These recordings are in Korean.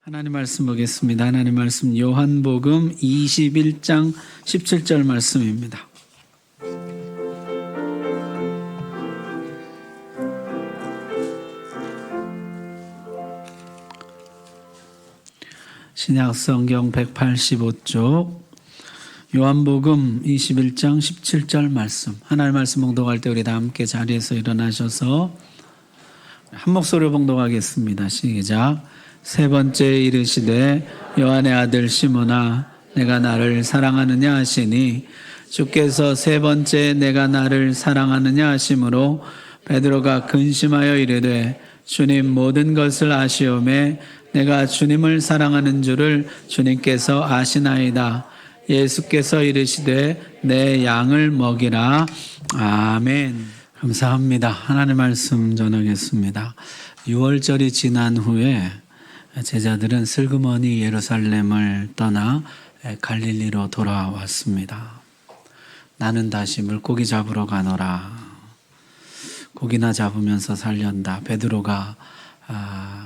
하나님 말씀 보겠습니다. 하나님 말씀 요한복음 21장 17절 말씀입니다. 신약성경 185쪽 요한복음 21장 17절 말씀. 하나님 말씀 봉독할 때 우리 다 함께 자리에서 일어나셔서 한 목소리로 봉독하겠습니다. 시작. 세 번째 이르시되 요한의 아들 시몬아 내가 나를 사랑하느냐 하시니 주께서 세 번째 내가 나를 사랑하느냐 하심으로 베드로가 근심하여 이르되 주님 모든 것을 아시오매 내가 주님을 사랑하는 줄을 주님께서 아시나이다. 예수께서 이르시되 내 양을 먹이라. 아멘. 감사합니다. 하나님의 말씀 전하겠습니다. 6월절이 지난 후에 제자들은 슬그머니 예루살렘을 떠나 갈릴리로 돌아왔습니다. 나는 다시 물고기 잡으러 가노라. 고기나 잡으면서 살련다. 베드로가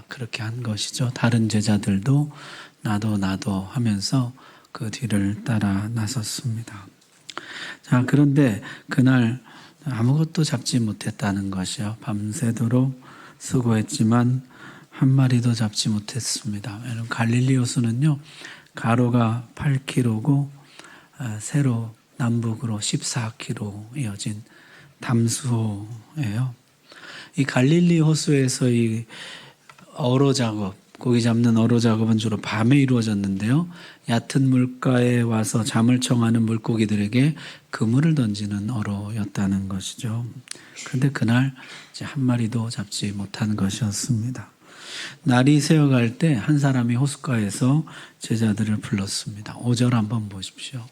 그렇게 한 것이죠. 다른 제자들도 나도 하면서 그 뒤를 따라 나섰습니다. 자, 그런데 그날 아무것도 잡지 못했다는 것이요. 밤새도록 수고했지만 한 마리도 잡지 못했습니다. 여러분, 갈릴리 호수는요, 가로가 8km고 세로 남북으로 14km 이어진 담수호예요. 이 갈릴리 호수에서 이 어로 작업, 고기 잡는 어로 작업은 주로 밤에 이루어졌는데요. 얕은 물가에 와서 잠을 청하는 물고기들에게 그물을 던지는 어로였다는 것이죠. 그런데 그날 이제 한 마리도 잡지 못한 것이었습니다. 날이 새어갈 때 한 사람이 호숫가에서 제자들을 불렀습니다. 5절 한번 보십시오.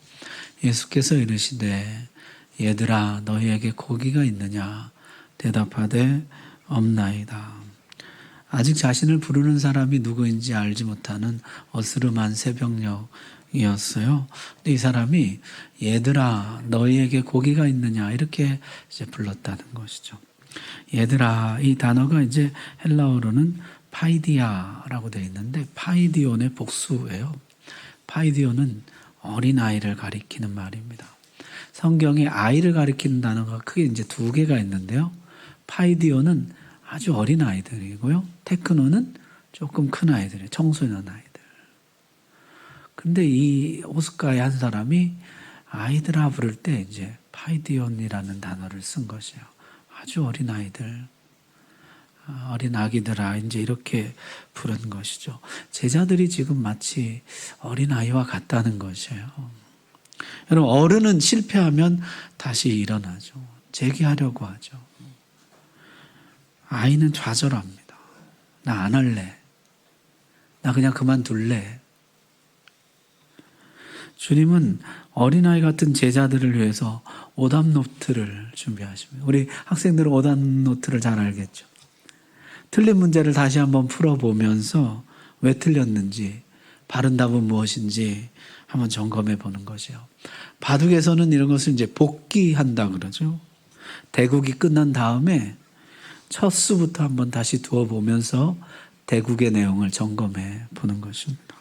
예수께서 이르시되 얘들아 너희에게 고기가 있느냐? 대답하되 없나이다. 아직 자신을 부르는 사람이 누구인지 알지 못하는 어스름한 새벽녘이었어요. 근데 이 사람이 얘들아 너희에게 고기가 있느냐 이렇게 이제 불렀다는 것이죠. 얘들아, 이 단어가 이제 헬라어로는 파이디아라고 되어 있는데 파이디온의 복수예요. 파이디온은 어린아이를 가리키는 말입니다. 성경에 아이를 가리키는 단어가 크게 이제 두 개가 있는데요. 파이디온은 아주 어린 아이들이고요. 테크노는 조금 큰 아이들이에요. 청소년 아이들. 근데 이 호숫가에 한 사람이 아이들아 부를 때 이제 파이디온이라는 단어를 쓴 것이에요. 아주 어린 아이들, 어린 아기들아 이제 이렇게 부른 것이죠. 제자들이 지금 마치 어린 아이와 같다는 것이에요. 여러분, 어른은 실패하면 다시 일어나죠. 재기하려고 하죠. 아이는 좌절합니다. 나 안 할래. 나 그냥 그만둘래. 주님은 어린아이 같은 제자들을 위해서 오답노트를 준비하십니다. 우리 학생들은 오답노트를 잘 알겠죠. 틀린 문제를 다시 한번 풀어보면서 왜 틀렸는지, 바른 답은 무엇인지 한번 점검해 보는 것이요. 바둑에서는 이런 것을 이제 복기한다 그러죠. 대국이 끝난 다음에 첫 수부터 한번 다시 두어보면서 대국의 내용을 점검해 보는 것입니다.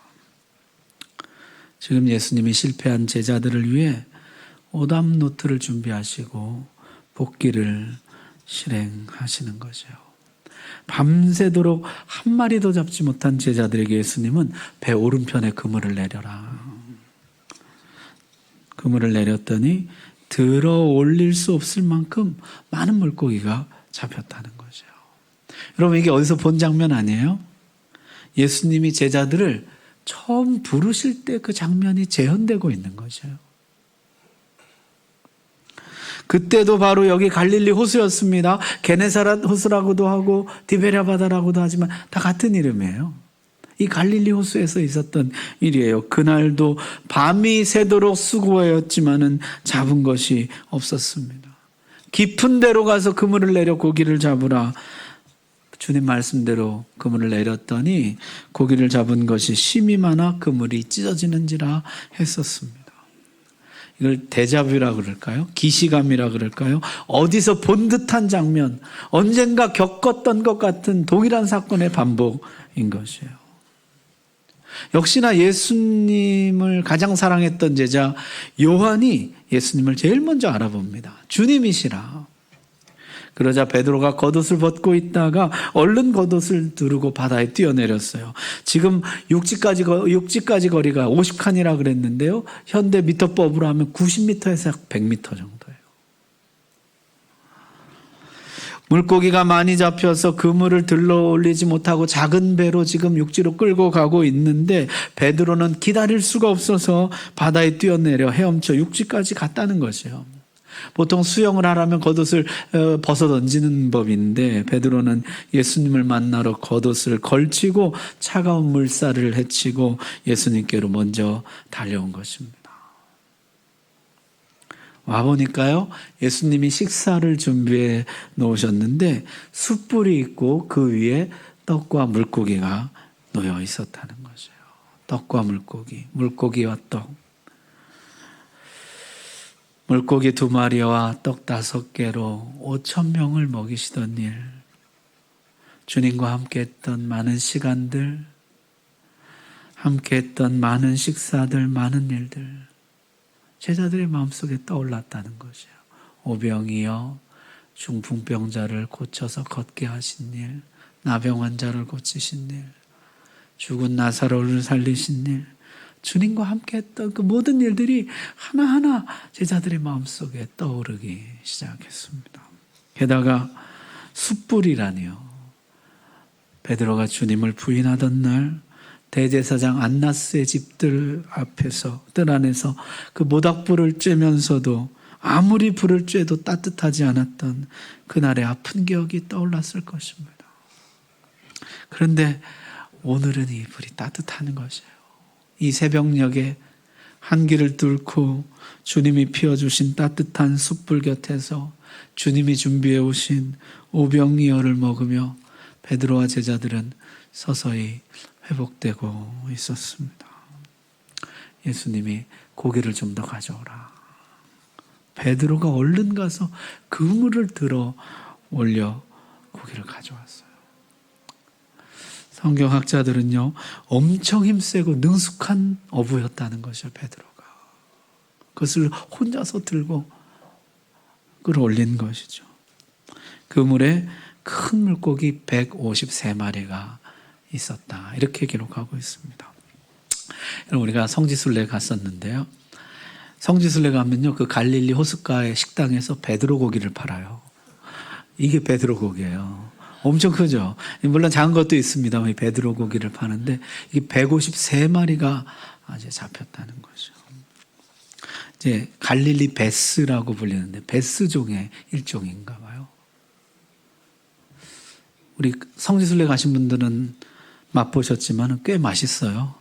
지금 예수님이 실패한 제자들을 위해 오답노트를 준비하시고 복기를 실행하시는 것이에요. 밤새도록 한 마리도 잡지 못한 제자들에게 예수님은 배 오른편에 그물을 내려라. 그물을 내렸더니 들어 올릴 수 없을 만큼 많은 물고기가 잡혔다는 것이에요. 여러분, 이게 어디서 본 장면 아니에요? 예수님이 제자들을 처음 부르실 때 그 장면이 재현되고 있는 것이에요. 그때도 바로 여기 갈릴리 호수였습니다. 게네사렛 호수라고도 하고 디베랴 바다라고도 하지만 다 같은 이름이에요. 이 갈릴리 호수에서 있었던 일이에요. 그날도 밤이 새도록 수고하였지만은 잡은 것이 없었습니다. 깊은 데로 가서 그물을 내려 고기를 잡으라. 주님 말씀대로 그물을 내렸더니 고기를 잡은 것이 심이 많아 그물이 찢어지는지라 했었습니다. 이걸 데자뷰라 그럴까요? 기시감이라 그럴까요? 어디서 본 듯한 장면, 언젠가 겪었던 것 같은 동일한 사건의 반복인 것이에요. 역시나 예수님을 가장 사랑했던 제자 요한이 예수님을 제일 먼저 알아봅니다. 주님이시라. 그러자 베드로가 겉옷을 벗고 있다가 얼른 겉옷을 두르고 바다에 뛰어내렸어요. 지금 육지까지 거리가 50칸이라 그랬는데요. 현대 미터법으로 하면 90m에서 100m 정도예요. 물고기가 많이 잡혀서 그물을 들러 올리지 못하고 작은 배로 지금 육지로 끌고 가고 있는데 베드로는 기다릴 수가 없어서 바다에 뛰어내려 헤엄쳐 육지까지 갔다는 것이에요. 보통 수영을 하려면 겉옷을 벗어 던지는 법인데 베드로는 예수님을 만나러 겉옷을 걸치고 차가운 물살을 헤치고 예수님께로 먼저 달려온 것입니다. 와보니까요, 예수님이 식사를 준비해 놓으셨는데 숯불이 있고 그 위에 떡과 물고기가 놓여 있었다는 것이에요. 떡과 물고기와 떡. 물고기 2마리와 떡 5개로 5,000명을 먹이시던 일, 주님과 함께했던 많은 시간들, 함께했던 많은 식사들, 많은 일들, 제자들의 마음속에 떠올랐다는 것이에요. 오병이어 중풍병자를 고쳐서 걷게 하신 일, 나병 환자를 고치신 일, 죽은 나사로를 살리신 일, 주님과 함께했던 그 모든 일들이 하나하나 제자들의 마음속에 떠오르기 시작했습니다. 게다가 숯불이라니요. 베드로가 주님을 부인하던 날 대제사장 안나스의 집들 안에서 그 모닥불을 쬐면서도 아무리 불을 쬐도 따뜻하지 않았던 그날의 아픈 기억이 떠올랐을 것입니다. 그런데 오늘은 이 불이 따뜻한 것이에요. 이 새벽녘에 한길을 뚫고 주님이 피워주신 따뜻한 숯불 곁에서 주님이 준비해 오신 오병이어를 먹으며 베드로와 제자들은 서서히 회복되고 있었습니다. 예수님이 고기를 좀 더 가져오라. 베드로가 얼른 가서 그물을 들어 올려 고기를 가져왔어요. 성경학자들은요, 엄청 힘세고 능숙한 어부였다는 것이죠, 베드로가. 그것을 혼자서 들고 끌어올린 것이죠. 그물에 큰 물고기 153마리가 있었다. 이렇게 기록하고 있습니다. 우리가 성지순례 갔었는데요. 성지순례 가면요, 그 갈릴리 호숫가의 식당에서 베드로 고기를 팔아요. 이게 베드로 고기예요. 엄청 크죠. 물론 작은 것도 있습니다만 베드로 고기를 파는데 이게 153마리가 이제 잡혔다는 거죠. 이제 갈릴리 베스라고 불리는데 베스종의 일종인가 봐요. 우리 성지순례 가신 분들은 맛보셨지만 꽤 맛있어요.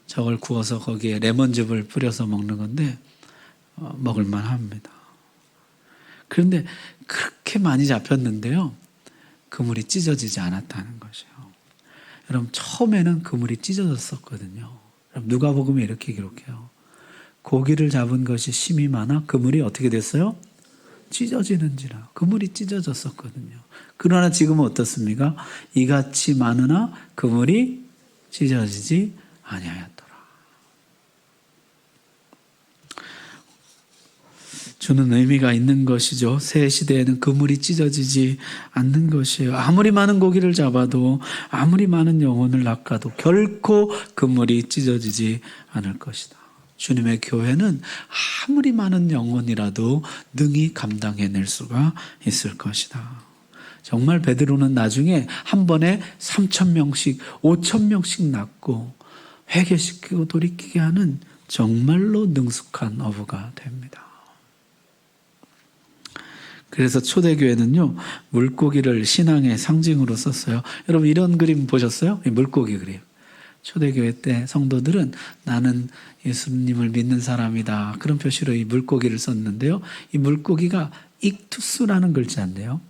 저걸 구워서 거기에 레몬즙을 뿌려서 먹는 건데 먹을만 합니다. 그런데 그렇게 많이 잡혔는데요, 그물이 찢어지지 않았다는 것이에요. 여러분, 처음에는 그물이 찢어졌었거든요. 누가복음에 이렇게 기록해요. 고기를 잡은 것이 심이 많아 그물이 어떻게 됐어요? 찢어지는지라. 그물이 찢어졌었거든요. 그러나 지금은 어떻습니까? 이같이 많으나 그물이 찢어지지 아니하였더라. 주는 의미가 있는 것이죠. 새 시대에는 그물이 찢어지지 않는 것이에요. 아무리 많은 고기를 잡아도, 아무리 많은 영혼을 낚아도 결코 그물이 찢어지지 않을 것이다. 주님의 교회는 아무리 많은 영혼이라도 능히 감당해낼 수가 있을 것이다. 정말 베드로는 나중에 한 번에 3,000명씩, 5,000명씩 낳고 회개시키고 돌이키게 하는 정말로 능숙한 어부가 됩니다. 그래서 초대교회는요, 물고기를 신앙의 상징으로 썼어요. 여러분, 이런 그림 보셨어요? 물고기 그림. 초대교회 때 성도들은 나는 예수님을 믿는 사람이다, 그런 표시로 이 물고기를 썼는데요. 이 물고기가 익투스라는 글자인데요.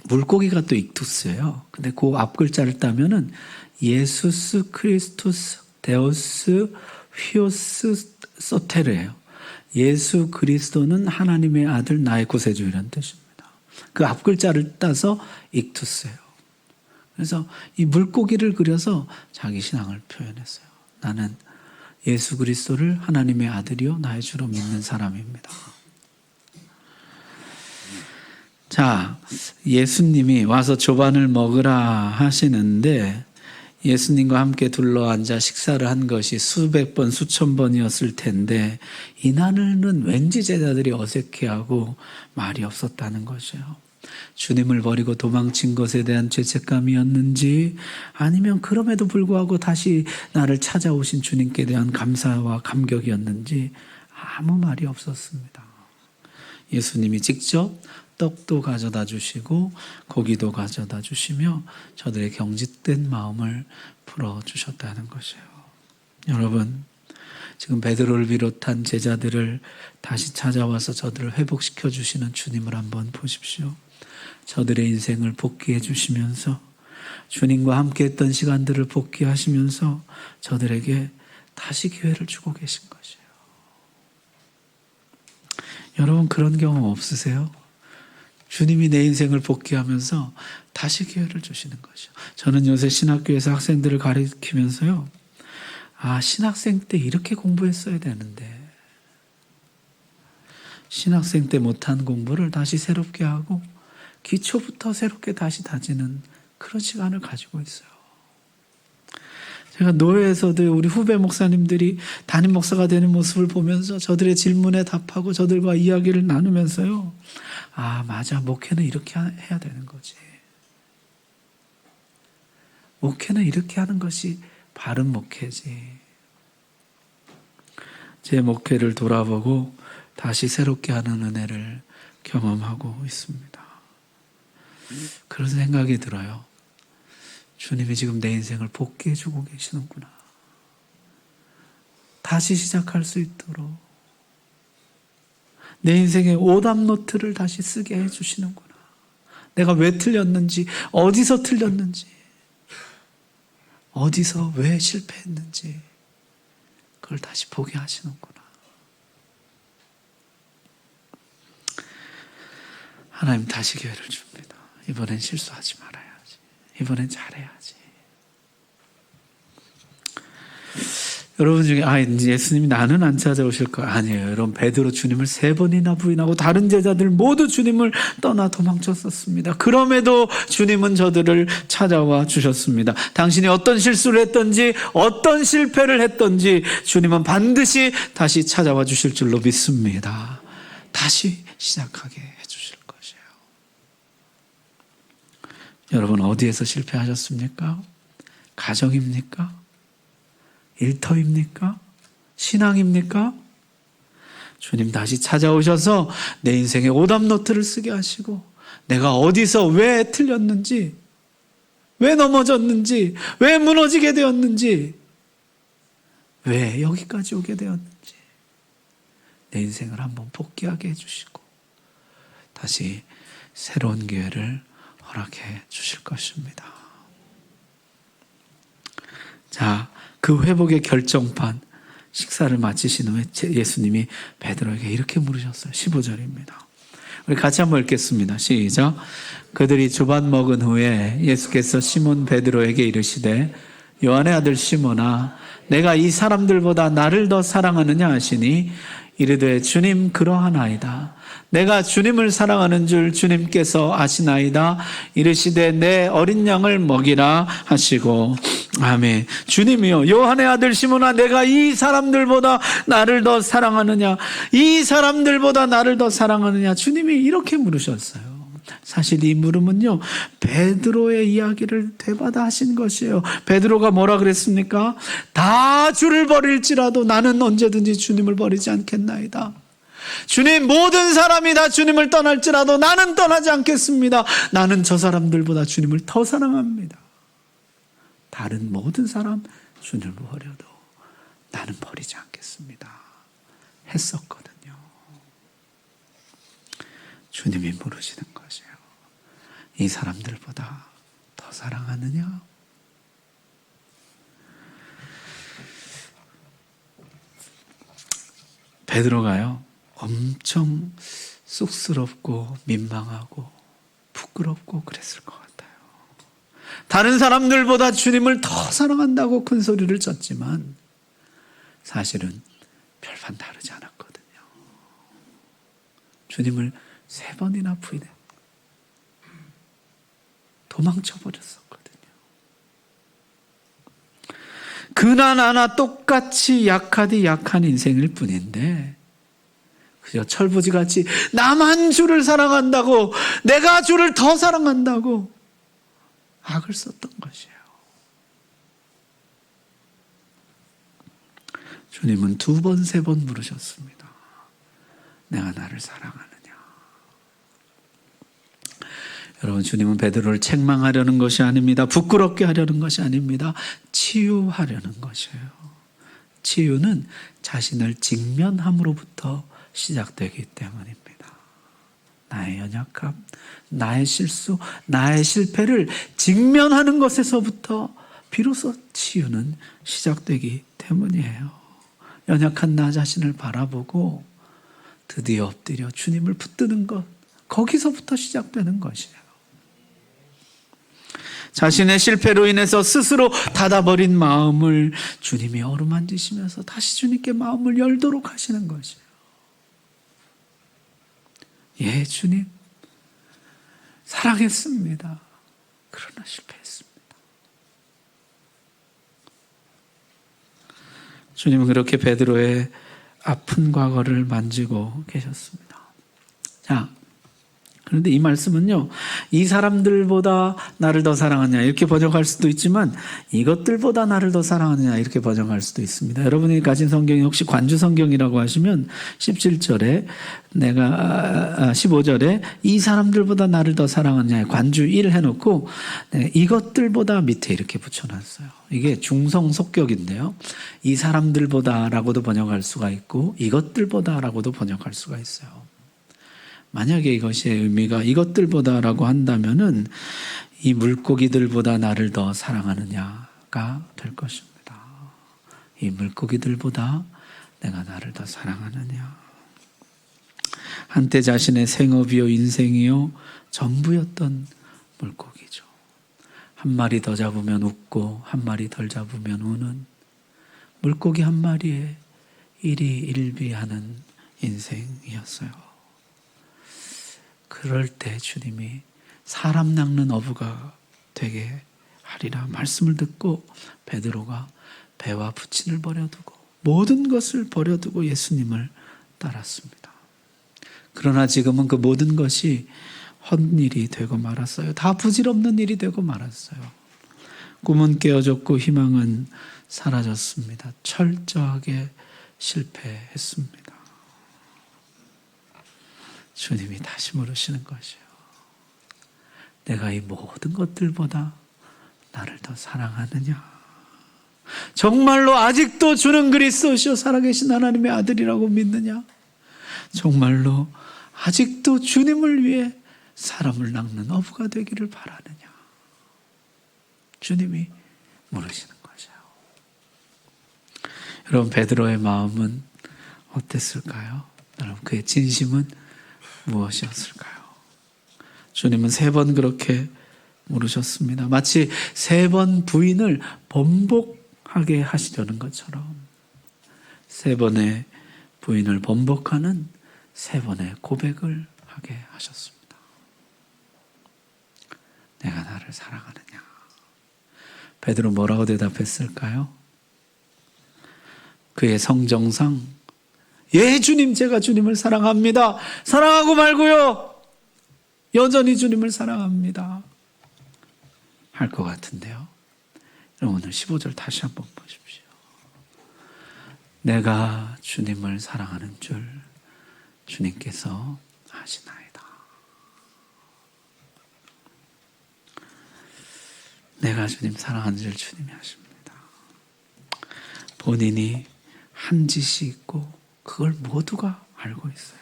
물고기가 또 익투스예요. 근데 그 앞 글자를 따면은 예수스 크리스토스 데오스 휘오스 소테르예요. 예수 그리스도는 하나님의 아들 나의 구세주, 이런 뜻입니다. 그 앞 글자를 따서 익투스예요. 그래서 이 물고기를 그려서 자기 신앙을 표현했어요. 나는 예수 그리스도를 하나님의 아들이요 나의 주로 믿는 사람입니다. 자, 예수님이 와서 조반을 먹으라 하시는데 예수님과 함께 둘러앉아 식사를 한 것이 수백 번, 수천 번이었을 텐데 이날은 왠지 제자들이 어색해하고 말이 없었다는 것이에요. 주님을 버리고 도망친 것에 대한 죄책감이었는지 아니면 그럼에도 불구하고 다시 나를 찾아오신 주님께 대한 감사와 감격이었는지 아무 말이 없었습니다. 예수님이 직접 떡도 가져다 주시고 고기도 가져다 주시며 저들의 경직된 마음을 풀어주셨다는 것이에요. 여러분, 지금 베드로를 비롯한 제자들을 다시 찾아와서 저들을 회복시켜 주시는 주님을 한번 보십시오. 저들의 인생을 복귀해 주시면서 주님과 함께 했던 시간들을 복귀하시면서 저들에게 다시 기회를 주고 계신 것이에요. 여러분, 그런 경험 없으세요? 주님이 내 인생을 복귀하면서 다시 기회를 주시는 것이죠. 저는 요새 신학교에서 학생들을 가르치면서요. 신학생 때 이렇게 공부했어야 되는데 신학생 때 못한 공부를 다시 새롭게 하고 기초부터 새롭게 다시 다지는 그런 시간을 가지고 있어요. 제가 노예에서도 우리 후배 목사님들이 담임 목사가 되는 모습을 보면서 저들의 질문에 답하고 저들과 이야기를 나누면서요. 맞아. 목회는 이렇게 해야 되는 거지. 목회는 이렇게 하는 것이 바른 목회지. 제 목회를 돌아보고 다시 새롭게 하는 은혜를 경험하고 있습니다. 그런 생각이 들어요. 주님이 지금 내 인생을 복귀해주고 계시는구나. 다시 시작할 수 있도록 내 인생의 오답노트를 다시 쓰게 해주시는구나. 내가 왜 틀렸는지, 어디서 틀렸는지, 어디서 왜 실패했는지 그걸 다시 보게 하시는구나. 하나님 다시 기회를 줍니다. 이번엔 실수하지 말아야지. 이번엔 잘해야지. 여러분 중에 예수님이 나는 안 찾아오실 거야. 아니에요. 여러분, 베드로 주님을 3번이나 부인하고 다른 제자들 모두 주님을 떠나 도망쳤었습니다. 그럼에도 주님은 저들을 찾아와 주셨습니다. 당신이 어떤 실수를 했던지 어떤 실패를 했던지 주님은 반드시 다시 찾아와 주실 줄로 믿습니다. 다시 시작하게 해주실 것이에요. 여러분, 어디에서 실패하셨습니까? 가정입니까? 일터입니까? 신앙입니까? 주님 다시 찾아오셔서 내 인생의 오답노트를 쓰게 하시고 내가 어디서 왜 틀렸는지, 왜 넘어졌는지, 왜 무너지게 되었는지, 왜 여기까지 오게 되었는지 내 인생을 한번 복귀하게 해주시고 다시 새로운 기회를 허락해 주실 것입니다. 자, 그 회복의 결정판 식사를 마치신 후에 예수님이 베드로에게 이렇게 물으셨어요. 15절입니다. 우리 같이 한번 읽겠습니다. 시작. 그들이 조반 먹은 후에 예수께서 시몬 베드로에게 이르시되 요한의 아들 시몬아 내가 이 사람들보다 나를 더 사랑하느냐 하시니 이르되 주님 그러하나이다. 내가 주님을 사랑하는 줄 주님께서 아시나이다. 이르시되 내 어린 양을 먹이라 하시고 아멘. 주님이요 요한의 아들 시몬아 내가 이 사람들보다 나를 더 사랑하느냐, 이 사람들보다 나를 더 사랑하느냐, 주님이 이렇게 물으셨어요. 사실 이 물음은요 베드로의 이야기를 되받아 하신 것이에요. 베드로가 뭐라 그랬습니까? 다 주를 버릴지라도 나는 언제든지 주님을 버리지 않겠나이다. 주님, 모든 사람이 다 주님을 떠날지라도 나는 떠나지 않겠습니다. 나는 저 사람들보다 주님을 더 사랑합니다. 다른 모든 사람 주님을 버려도 나는 버리지 않겠습니다 했었거든요. 주님이 물으시는 것이에요. 이 사람들보다 더 사랑하느냐? 베드로가요 엄청 쑥스럽고 민망하고 부끄럽고 그랬을 것 같아요. 다른 사람들보다 주님을 더 사랑한다고 큰 소리를 쳤지만 사실은 별반 다르지 않았거든요. 주님을 3번이나 부인해 도망쳐버렸었거든요. 그나 나나 똑같이 약하디 약한 인생일 뿐인데 그저 철부지같이 나만 주를 사랑한다고, 내가 주를 더 사랑한다고 악을 썼던 것이에요. 주님은 2번, 3번 물으셨습니다. 내가 나를 사랑하느냐? 여러분, 주님은 베드로를 책망하려는 것이 아닙니다. 부끄럽게 하려는 것이 아닙니다. 치유하려는 것이에요. 치유는 자신을 직면함으로부터 시작되기 때문입니다. 나의 연약함, 나의 실수, 나의 실패를 직면하는 것에서부터 비로소 치유는 시작되기 때문이에요. 연약한 나 자신을 바라보고 드디어 엎드려 주님을 붙드는 것, 거기서부터 시작되는 것이에요. 자신의 실패로 인해서 스스로 닫아버린 마음을 주님이 어루만지시면서 다시 주님께 마음을 열도록 하시는 것이에요. 예, 주님, 사랑했습니다. 그러나 실패했습니다. 주님은 그렇게 베드로의 아픈 과거를 만지고 계셨습니다. 자, 그런데 이 말씀은요, 이 사람들보다 나를 더 사랑하냐 이렇게 번역할 수도 있지만 이것들보다 나를 더 사랑하느냐 이렇게 번역할 수도 있습니다. 여러분이 가진 성경이 혹시 관주 성경이라고 하시면 17절에 15절에 이 사람들보다 나를 더 사랑하느냐 관주 1 해놓고 이것들보다 밑에 이렇게 붙여놨어요. 이게 중성속격인데요. 이 사람들보다라고도 번역할 수가 있고 이것들보다라고도 번역할 수가 있어요. 만약에 이것의 의미가 이것들보다라고 한다면은 이 물고기들보다 나를 더 사랑하느냐가 될 것입니다. 이 물고기들보다 내가 나를 더 사랑하느냐. 한때 자신의 생업이요 인생이요 전부였던 물고기죠. 한 마리 더 잡으면 웃고 한 마리 덜 잡으면 우는 물고기 한 마리에 일희일비하는 인생이었어요. 그럴 때 주님이 사람 낚는 어부가 되게 하리라 말씀을 듣고 베드로가 배와 부친을 버려두고 모든 것을 버려두고 예수님을 따랐습니다. 그러나 지금은 그 모든 것이 헛일이 되고 말았어요. 다 부질없는 일이 되고 말았어요. 꿈은 깨어졌고 희망은 사라졌습니다. 철저하게 실패했습니다. 주님이 다시 물으시는 것이에요. 내가 이 모든 것들보다 나를 더 사랑하느냐? 정말로 아직도 주는 그리스도시요 살아계신 하나님의 아들이라고 믿느냐? 정말로 아직도 주님을 위해 사람을 낚는 어부가 되기를 바라느냐? 주님이 물으시는 거죠. 여러분, 베드로의 마음은 어땠을까요? 여러분, 그의 진심은 무엇이었을까요? 주님은 3번 그렇게 물으셨습니다. 마치 3번 부인을 번복하게 하시려는 것처럼 3번의 부인을 번복하는 3번의 고백을 하게 하셨습니다. 내가 나를 사랑하느냐? 베드로 뭐라고 대답했을까요? 그의 성정상 예, 주님, 제가 주님을 사랑합니다. 사랑하고 말고요. 여전히 주님을 사랑합니다. 할 것 같은데요. 오늘 15절 다시 한번 보십시오. 내가 주님을 사랑하는 줄 주님께서 아시나이다. 내가 주님 사랑하는 줄 주님이 아십니다. 본인이 한 짓이 있고 그걸 모두가 알고 있어요.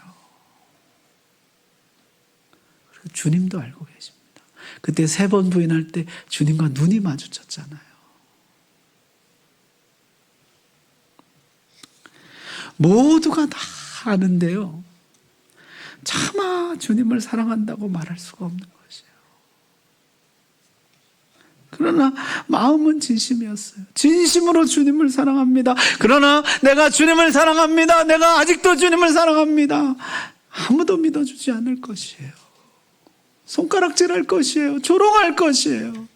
그리고 주님도 알고 계십니다. 그때 3번 부인할 때 주님과 눈이 마주쳤잖아요. 모두가 다 아는데요. 차마 주님을 사랑한다고 말할 수가 없는 것이에요. 그러나 마음은 진심이었어요. 진심으로 주님을 사랑합니다. 그러나 내가 주님을 사랑합니다. 내가 아직도 주님을 사랑합니다. 아무도 믿어주지 않을 것이에요. 손가락질할 것이에요. 조롱할 것이에요.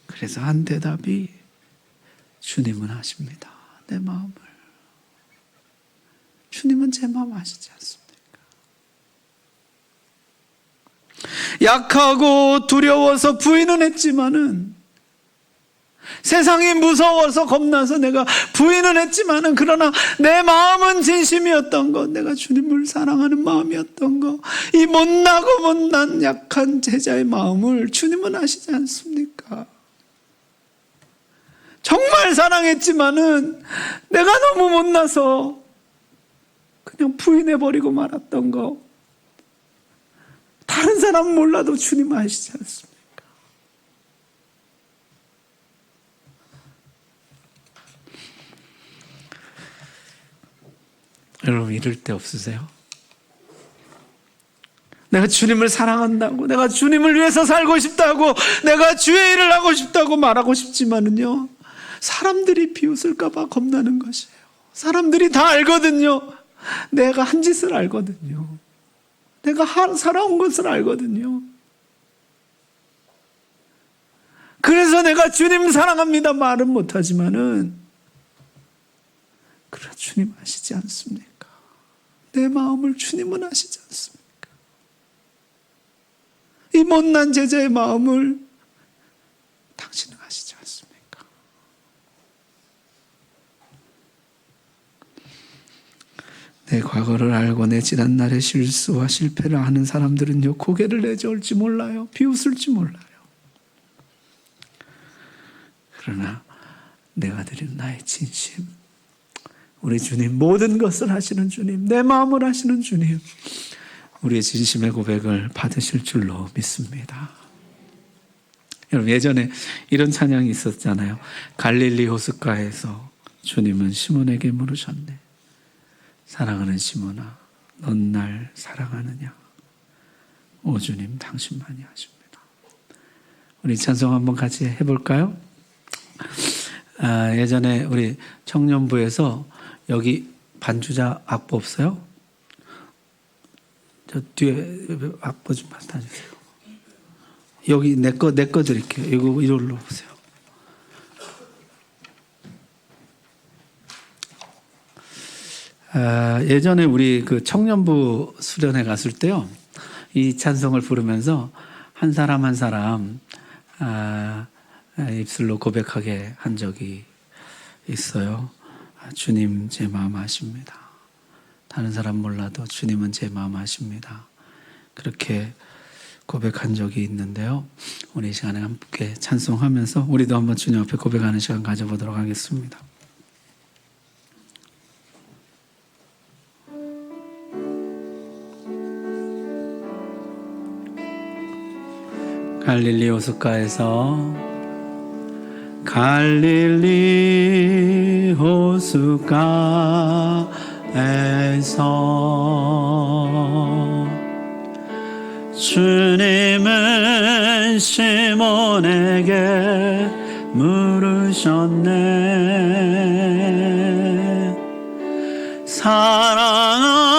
그래서 한 대답이 주님은 아십니다. 내 마음을. 주님은 제 마음 아시지 않습니까? 약하고 두려워서 부인은 했지만은, 세상이 무서워서 겁나서 내가 부인은 했지만은, 그러나 내 마음은 진심이었던 것, 내가 주님을 사랑하는 마음이었던 것, 이 못나고 못난 약한 제자의 마음을 주님은 아시지 않습니까? 정말 사랑했지만은 내가 너무 못나서 그냥 부인해버리고 말았던 거, 다른 사람은 몰라도 주님 아시지 않습니까? 여러분, 이럴 때 없으세요? 내가 주님을 사랑한다고, 내가 주님을 위해서 살고 싶다고, 내가 주의 일을 하고 싶다고 말하고 싶지만은요, 사람들이 비웃을까 봐 겁나는 것이에요. 사람들이 다 알거든요. 내가 한 짓을 알거든요. 내가 살아온 것을 알거든요. 그래서 내가 주님 사랑합니다 말은 못하지만은, 그러나 주님 아시지 않습니까? 내 마음을 주님은 아시지 않습니까? 이 못난 제자의 마음을 당신은 아시지 않습니까? 내 과거를 알고 내 지난날의 실수와 실패를 아는 사람들은요, 고개를 내저을지 몰라요. 비웃을지 몰라요. 그러나 내가 드린 나의 진심, 우리 주님, 모든 것을 하시는 주님, 내 마음을 하시는 주님, 우리의 진심의 고백을 받으실 줄로 믿습니다. 여러분, 예전에 이런 찬양이 있었잖아요. 갈릴리 호숫가에서 주님은 시몬에게 물으셨네. 사랑하는 시몬아, 넌 날 사랑하느냐? 오 주님, 당신만이 아십니다. 우리 찬송 한번 같이 해볼까요? 예전에 우리 청년부에서 여기 반주자 악보 없어요? 저 뒤에 악보 좀 갖다 주세요. 여기 내 거 드릴게요. 이거 이걸로 보세요. 예전에 우리 그 청년부 수련회 갔을 때요, 이 찬송을 부르면서 한 사람 한 사람 입술로 고백하게 한 적이 있어요. 주님, 제 마음 아십니다. 다른 사람 몰라도 주님은 제 마음 아십니다. 그렇게 고백한 적이 있는데요. 우리 이 시간에 함께 찬송하면서 우리도 한번 주님 앞에 고백하는 시간 가져보도록 하겠습니다. 갈릴리 호숫가에서, 갈릴리 호숫가에서 주님은 시몬에게 물으셨네. 사랑하는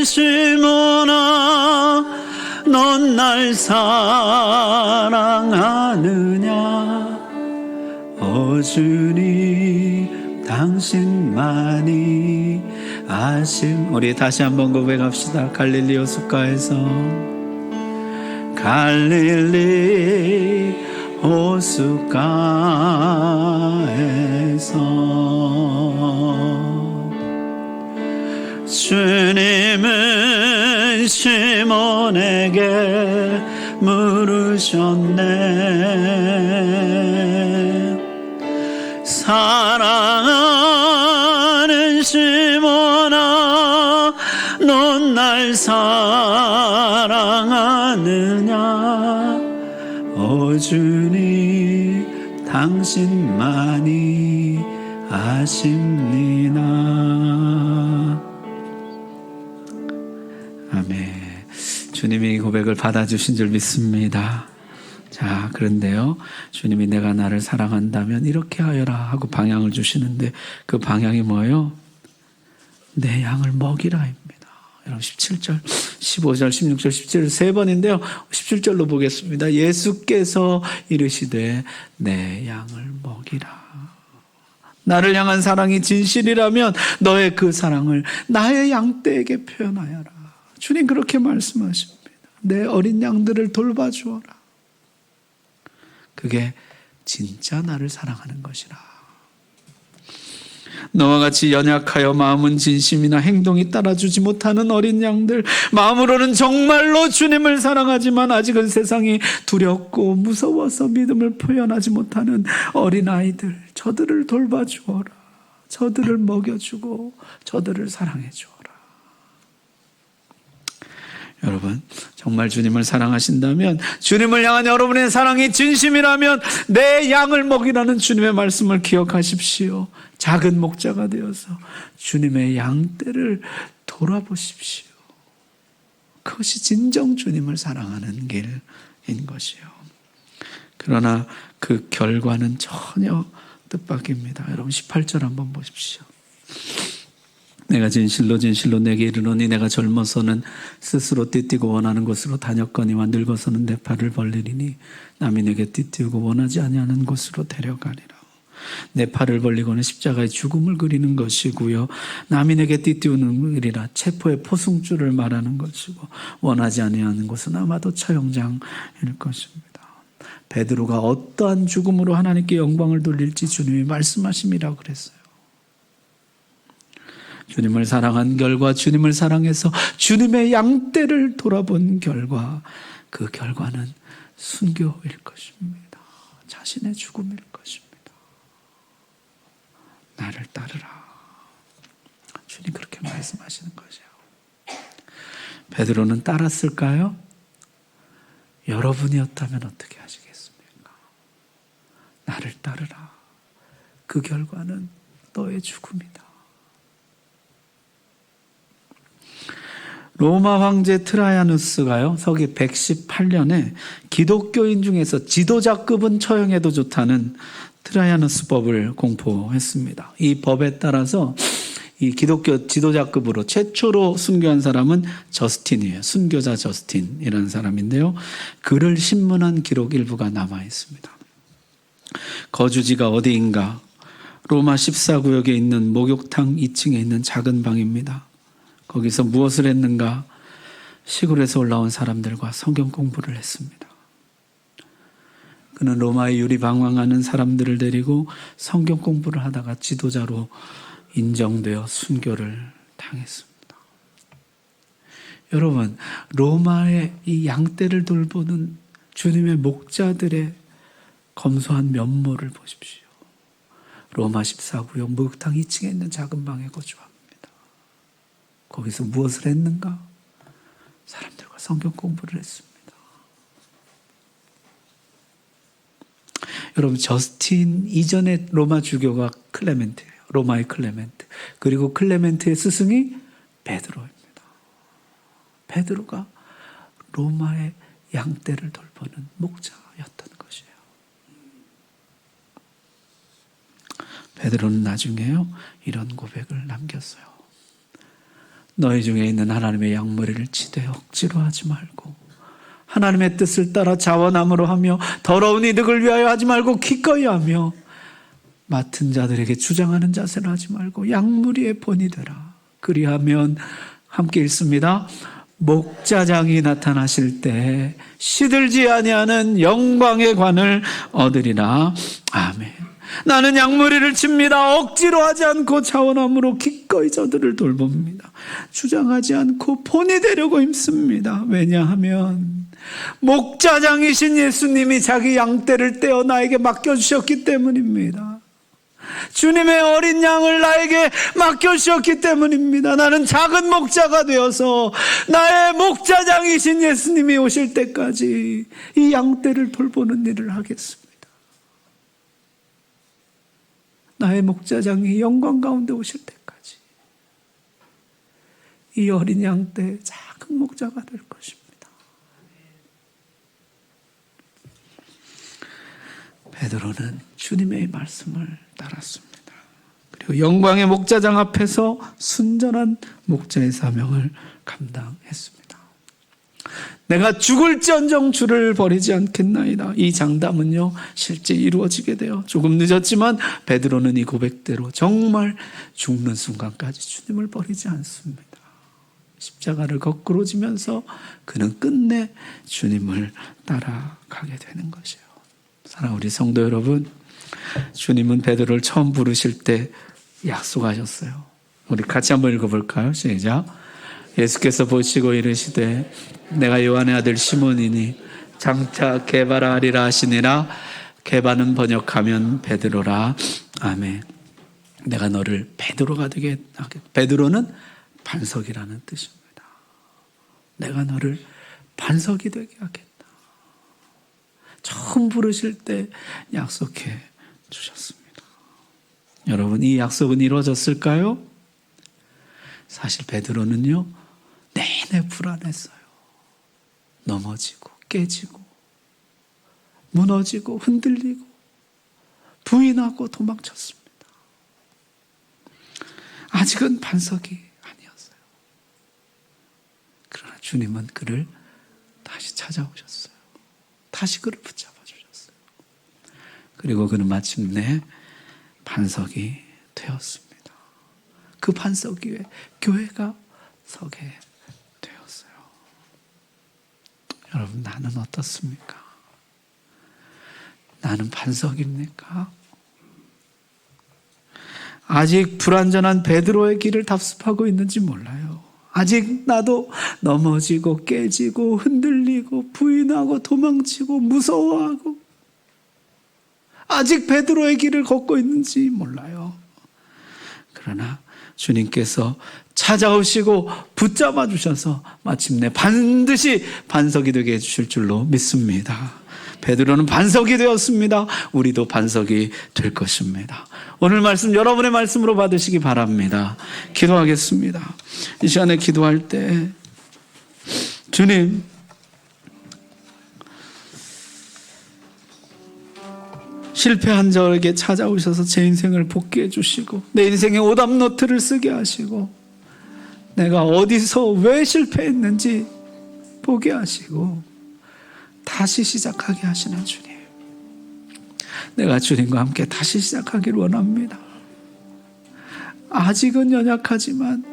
시몬아, 넌 날 사랑하느냐? 오 주님, 당신만이 아심. 우리 다시 한번 고백합시다. 갈릴리 호숫가에서, 갈릴리 호숫가에서 주님은 시몬에게 물으셨네. 사랑하는 시몬아, 넌 날 사랑하느냐? 오 주님, 당신만이 아십니다. 아멘. 주님이 이 고백을 받아주신 줄 믿습니다. 자, 그런데요, 주님이 내가 나를 사랑한다면 이렇게 하여라 하고 방향을 주시는데 그 방향이 뭐예요? 내 양을 먹이라입니다. 여러분 17절, 15절, 16절, 17절 세 번인데요. 17절로 보겠습니다. 예수께서 이르시되 내 양을 먹이라. 나를 향한 사랑이 진실이라면 너의 그 사랑을 나의 양떼에게 표현하여라. 주님 그렇게 말씀하십니다. 내 어린 양들을 돌봐주어라. 그게 진짜 나를 사랑하는 것이라. 너와 같이 연약하여 마음은 진심이나 행동이 따라주지 못하는 어린 양들, 마음으로는 정말로 주님을 사랑하지만 아직은 세상이 두렵고 무서워서 믿음을 표현하지 못하는 어린아이들, 저들을 돌봐주어라. 저들을 먹여주고 저들을 사랑해주어라. 여러분, 정말 주님을 사랑하신다면, 주님을 향한 여러분의 사랑이 진심이라면 내 양을 먹이라는 주님의 말씀을 기억하십시오. 작은 목자가 되어서 주님의 양떼를 돌아보십시오. 그것이 진정 주님을 사랑하는 길인 것이요. 그러나 그 결과는 전혀 뜻밖입니다. 여러분 18절 한번 보십시오. 내가 진실로 진실로 내게 이르노니 내가 젊어서는 스스로 띠띠고 원하는 곳으로 다녔거니와 늙어서는 내 팔을 벌리리니 남이 내게 띠띠우고 원하지 아니하는 곳으로 데려가리라. 내 팔을 벌리고는 십자가의 죽음을 그리는 것이고요. 남이 내게 띠띠우는 일이라 체포의 포승줄을 말하는 것이고 원하지 아니하는 곳은 아마도 처형장일 것입니다. 베드로가 어떠한 죽음으로 하나님께 영광을 돌릴지 주님이 말씀하심이라고 그랬어요. 주님을 사랑한 결과, 주님을 사랑해서 주님의 양떼를 돌아본 결과, 그 결과는 순교일 것입니다. 자신의 죽음일 것입니다. 나를 따르라. 주님 그렇게 말씀하시는 거죠. 베드로는 따랐을까요? 여러분이었다면 어떻게 하시겠습니까? 나를 따르라. 그 결과는 너의 죽음이다. 로마 황제 트라야누스가요, 서기 118년에 기독교인 중에서 지도자급은 처형해도 좋다는 트라야누스법을 공포했습니다. 이 법에 따라서 이 기독교 지도자급으로 최초로 순교한 사람은 저스틴이에요. 순교자 저스틴이라는 사람인데요. 그를 신문한 기록 일부가 남아 있습니다. 거주지가 어디인가? 로마 14구역에 있는 목욕탕 2층에 있는 작은 방입니다. 거기서 무엇을 했는가? 시골에서 올라온 사람들과 성경 공부를 했습니다. 그는 로마의 유리방황하는 사람들을 데리고 성경 공부를 하다가 지도자로 인정되어 순교를 당했습니다. 여러분, 로마의 이 양떼를 돌보는 주님의 목자들의 검소한 면모를 보십시오. 로마 14구역 목욕탕 2층에 있는 작은 방에 거주합니다. 거기서 무엇을 했는가? 사람들과 성경 공부를 했습니다. 여러분, 저스틴 이전의 로마 주교가 클레멘트예요. 로마의 클레멘트. 그리고 클레멘트의 스승이 베드로입니다. 베드로가 로마의 양떼를 돌보는 목자였던 것이에요. 베드로는 나중에요, 이런 고백을 남겼어요. 너희 중에 있는 하나님의 양머리를 치되 억지로 하지 말고 하나님의 뜻을 따라 자원함으로 하며 더러운 이득을 위하여 하지 말고 기꺼이 하며 맡은 자들에게 주장하는 자세를 하지 말고 양무리의 본이 되라. 그리하면 함께 읽습니다. 목자장이 나타나실 때 시들지 아니하는 영광의 관을 얻으리라. 아멘. 나는 양무리를 칩니다. 억지로 하지 않고 자원함으로 기꺼이 저들을 돌봅니다. 주장하지 않고 본이 되려고 힘씁니다. 왜냐하면 목자장이신 예수님이 자기 양떼를 떼어 나에게 맡겨주셨기 때문입니다. 주님의 어린 양을 나에게 맡겨주셨기 때문입니다. 나는 작은 목자가 되어서 나의 목자장이신 예수님이 오실 때까지 이 양떼를 돌보는 일을 하겠습니다. 나의 목자장이 영광 가운데 오실 때까지 이 어린 양떼의 작은 목자가 될 것입니다. 베드로는 주님의 말씀을 따랐습니다. 그리고 영광의 목자장 앞에서 순전한 목자의 사명을 감당했습니다. 내가 죽을지언정 주를 버리지 않겠나이다. 이 장담은요 실제 이루어지게 돼요. 조금 늦었지만 베드로는 이 고백대로 정말 죽는 순간까지 주님을 버리지 않습니다. 십자가를 거꾸로 지면서 그는 끝내 주님을 따라가게 되는 것이에요. 사랑하는 우리 성도 여러분, 주님은 베드로를 처음 부르실 때 약속하셨어요. 우리 같이 한번 읽어볼까요? 시작. 예수께서 보시고 이르시되 내가 요한의 아들 시몬이니 장차 게바라 하리라 하시니라. 게바는 번역하면 베드로라. 아멘. 내가 너를 베드로가 되게 하겠다. 베드로는 반석이라는 뜻입니다. 내가 너를 반석이 되게 하겠다. 처음 부르실 때 약속해 주셨습니다. 여러분, 이 약속은 이루어졌을까요? 사실 베드로는요 내내 불안했어요. 넘어지고 깨지고 무너지고 흔들리고 부인하고 도망쳤습니다. 아직은 반석이 아니었어요. 그러나 주님은 그를 다시 찾아오셨어요. 다시 그를 붙잡아 주셨어요. 그리고 그는 마침내 반석이 되었습니다. 그 반석 위에 교회가 서게 되었어요. 여러분, 나는 어떻습니까? 나는 반석입니까? 아직 불완전한 베드로의 길을 답습하고 있는지 몰라요. 아직 나도 넘어지고 깨지고 흔들리고 부인하고 도망치고 무서워하고 아직 베드로의 길을 걷고 있는지 몰라요. 그러나 주님께서 찾아오시고 붙잡아 주셔서 마침내 반드시 반석이 되게 해주실 줄로 믿습니다. 베드로는 반석이 되었습니다. 우리도 반석이 될 것입니다. 오늘 말씀 여러분의 말씀으로 받으시기 바랍니다. 기도하겠습니다. 이 시간에 기도할 때 주님, 실패한 저에게 찾아오셔서 제 인생을 복귀해 주시고 내 인생의 오답노트를 쓰게 하시고 내가 어디서 왜 실패했는지 보게 하시고 다시 시작하게 하시는 주님, 내가 주님과 함께 다시 시작하기를 원합니다. 아직은 연약하지만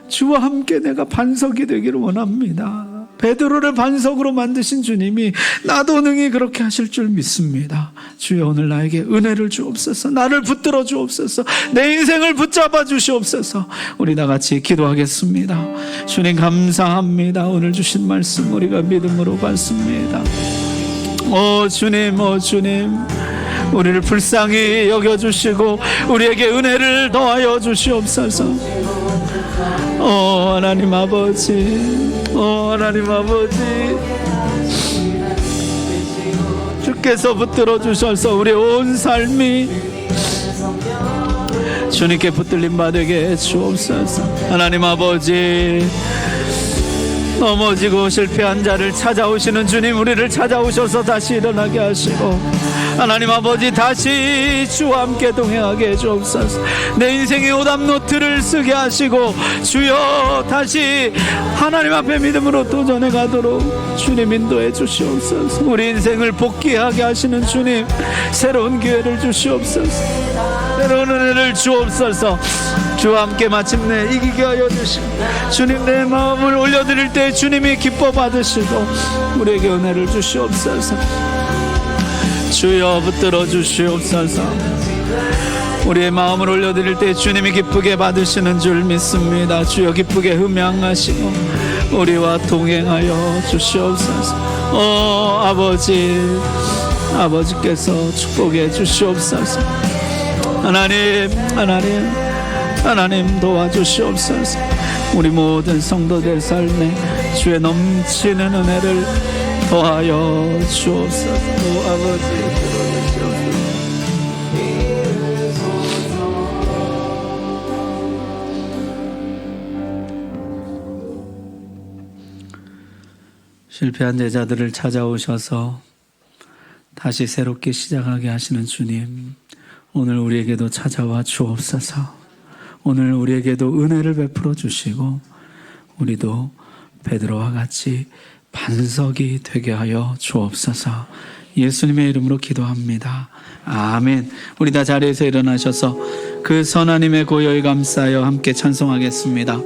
주와 함께 내가 반석이 되기를 원합니다. 베드로를 반석으로 만드신 주님이 나도 능히 그렇게 하실 줄 믿습니다. 주여, 오늘 나에게 은혜를 주옵소서. 나를 붙들어 주옵소서. 내 인생을 붙잡아 주시옵소서. 우리 다 같이 기도하겠습니다. 주님 감사합니다. 오늘 주신 말씀 우리가 믿음으로 받습니다. 주님, 주님, 우리를 불쌍히 여겨주시고 우리에게 은혜를 더하여 주시옵소서. 하나님 아버지, 하나님 아버지, 주께서 붙들어 주셔서 우리의 온 삶이 주님께 붙들림 받게 주옵소서. 하나님 아버지, 넘어지고 실패한 자를 찾아오시는 주님, 우리를 찾아오셔서 다시 일어나게 하시고 하나님 아버지, 다시 주와 함께 동행하게 해주옵소서. 내 인생의 오답노트를 쓰게 하시고 주여, 다시 하나님 앞에 믿음으로 도전해 가도록 주님 인도해 주시옵소서. 우리 인생을 복귀하게 하시는 주님, 새로운 기회를 주시옵소서. 새로운 은혜를 주옵소서. 주와 함께 마침내 이기게 하여 주시고 주님, 내 마음을 올려드릴 때 주님이 기뻐 받으시고 우리에게 은혜를 주시옵소서. 주여, 붙들어 주시옵소서. 우리의 마음을 올려드릴 때 주님이 기쁘게 받으시는 줄 믿습니다. 주여, 기쁘게 흠양하시고 우리와 동행하여 주시옵소서. 아버지, 아버지께서 축복해 주시옵소서. 하나님 도와주시옵소서. 우리 모든 성도들 삶에 주의 넘치는 은혜를 더하여 주옵소서. 아버지, 들어주시옵소서. 실패한 제자들을 찾아오셔서 다시 새롭게 시작하게 하시는 주님, 오늘 우리에게도 찾아와 주옵소서. 오늘 우리에게도 은혜를 베풀어 주시고 우리도 베드로와 같이 반석이 되게 하여 주옵소서. 예수님의 이름으로 기도합니다. 아멘. 우리 다 자리에서 일어나셔서 그 선하님의 고요히 감싸여 함께 찬송하겠습니다.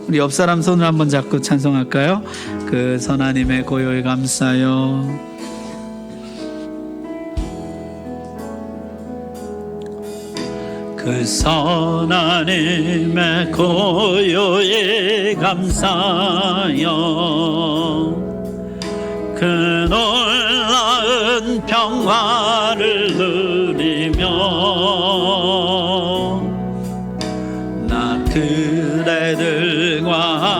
우리 옆 사람 손을 한번 잡고 찬송할까요? 그 선하님의 고요히 감싸여. 그 선하님의 고요히 감싸여 그 놀라운 평화를 누리며 나 그대들과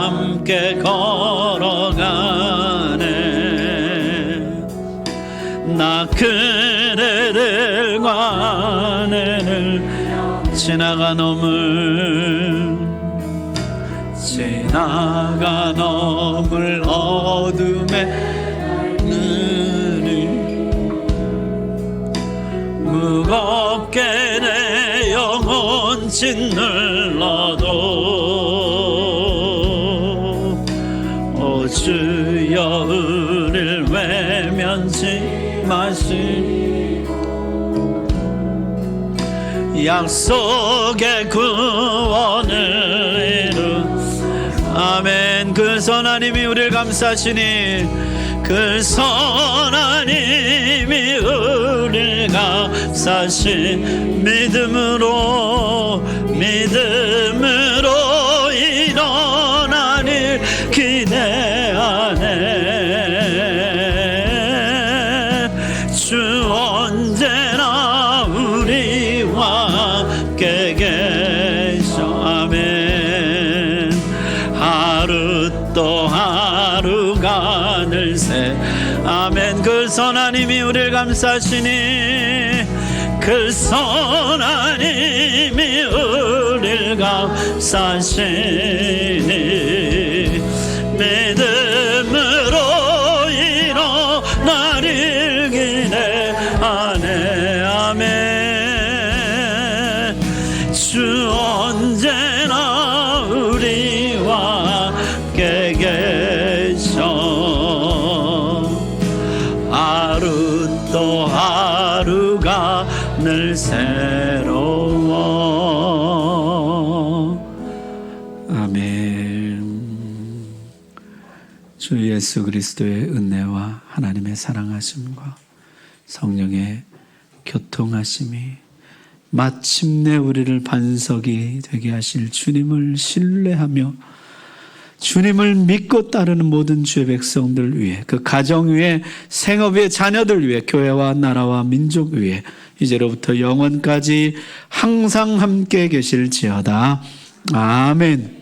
함께 걸어가네. 나 그대들과 내를 지나가 넘을 어둠에 눈이 무겁게 내 영혼 짓눌러도 오 주여 우릴 외면치 마시고 약속의 구원을 이루. 아멘. 그 선하님이 우리를 감싸시니 그 선하님이 우리를 감싸신 믿음으로 일어나길 기대하네. 주 언제나 우리와 함께 계셔. 아멘. 하루 또 하루가 늘새. 아멘. 그 선하님이 우리를 감싸시니 그 선하님이 우리를 감싸시니 믿음으로 일어나길 기대하네. 아멘. 주 언제나 우리와 함께 계셔. 하루 또 하루가 늘 새로워. 아멘. 주 예수 그리스도의 은혜와 하나님의 사랑하심과 성령의 교통하심이 마침내 우리를 반석이 되게 하실 주님을 신뢰하며 주님을 믿고 따르는 모든 주의 백성들 위해, 그 가정 위에, 생업 위에, 자녀들 위해, 교회와 나라와 민족 위에 이제로부터 영원까지 항상 함께 계실지어다. 아멘.